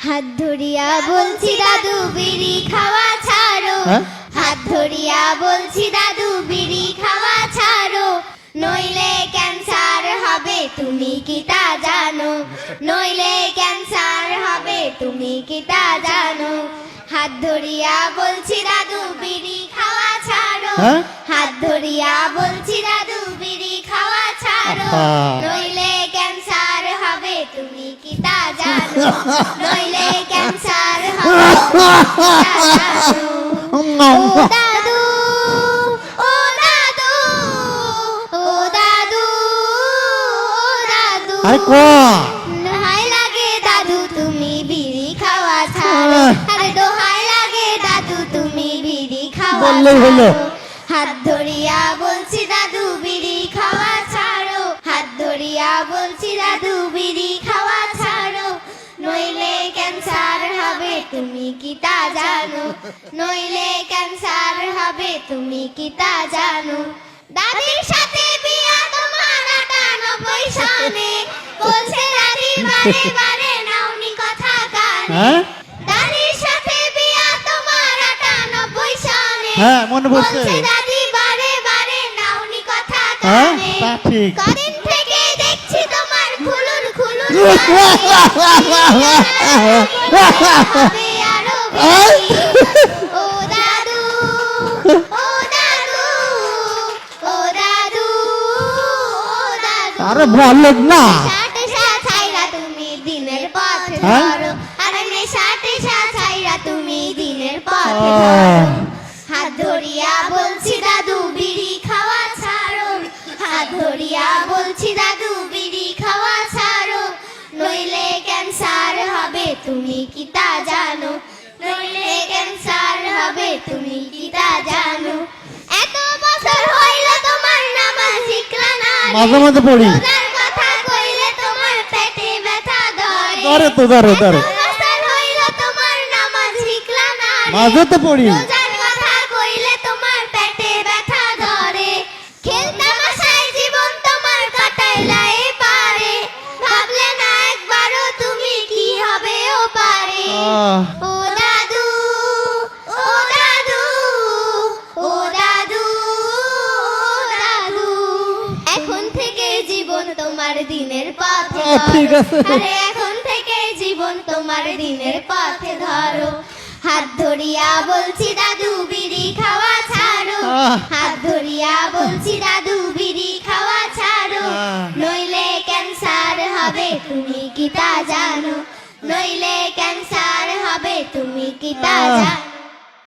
হাত ধরিয়া বলছি দাদু বিড়ি খাওয়া ছাড়ো, হাত ধরিয়া বলছি দাদু বিড়ি খাওয়া ছাড়ো, নইলে ক্যান্সার হবে তুমি কি তা জানো, নইলে ক্যান্সার হবে তুমি কি তা জানো। হাত ধরিয়া বলছি দাদু বিড়ি খাওয়া ছাড়ো, হাত ধরিয়া বলছি দাদু বিড়ি খাওয়া ছাড়ো, নইলে ক্যান্সার হবে তুমি কি তা জানো, নইলে ক্যান্সার হবে তুমি কি তা জানো। ও দাদু ও দাদু ও দাদু ও দাদু, দোহাই লাগে দাদু তুমি বিড়ি খাওয়া ছাড়ো, আরে দোহাই লাগে দাদু তুমি বিড়ি খাওয়া ছাড়ো। হাত ধরিয়া বলছি দাদু বিড়ি খাওয়া ছাড়ো, হাত ধরিয়া বলছি দাদু বিড়ি খাওয়া ছাড়ো, নইলে ক্যান্সার হবে তুমি কি তা জানো, নইলে ক্যান্সার হবে তুমি কি তা জানো। দাদির সাথে বিয়া তোমার ৯৮ সনে, বলছে দাদি বারে বারে নাওনি কথা কানে, দাদির সাথে বিয়া তোমার ৯৮ সনে, বলছে দাদি বারে বারে নাওনি কথা কানে, কদিন থেকে দেখছি তোমার খুলুর খুলুর হবে আরো বেশি। ও দাদু ও দাদু ও দাদু ও দাদু, আরে বল না নেশা ছাইরা তুমি দিনের পথে ধরো, আরে নেশা ছাইরা তুমি দিনের পথে ধরো। হাত ধরিয়া বলছি দাদু বিড়ি খাওয়া ছাড়ো, হাত ধরিয়া বলছি দাদু বিড়ি খাওয়া ছাড়ো, নইলে ক্যান্সার হবে তুমি কি তা জানো, নইলে ক্যান্সার হবে তুমি কি তা জানো। এত বছর হইল তোমার নামাজ শিখলা না, মাঝে মাঝে পড়ি, রোজার কথা কইলে তোমার পেটে ব্যথা ধরে, ধরে তো ধরে ধরে, এত বছর হইল তোমার নামাজ শিখলা না, মাঝে তো পড়ি, রোজার কথা কইলে তোমার পেটে ব্যথা ধরে, খেলতামাশায় জীবন তোমার কাটাইলা এপারে, ভাবলে না একবারও তুমি কি হবে ও পারে। ও দাদু ও দাদু ও দাদু ও দাদু, এখন থেকে জীবন তোমার দিনের পথে ঠিক ধরো, আছে। আরে এখন থেকে জীবন তোমার দিনের পথে ধরো। হাত ধরিয়া বলছি দাদু বিড়ি খাওয়া ছাড়ো, হাত ধরিয়া বলছি দাদু বিড়ি খাওয়া ছাড়ো, নইলে ক্যান্সার হবে তুমি কি তা জানো, নইলে ক্যান্সার হবে তুমি কি তা জানো।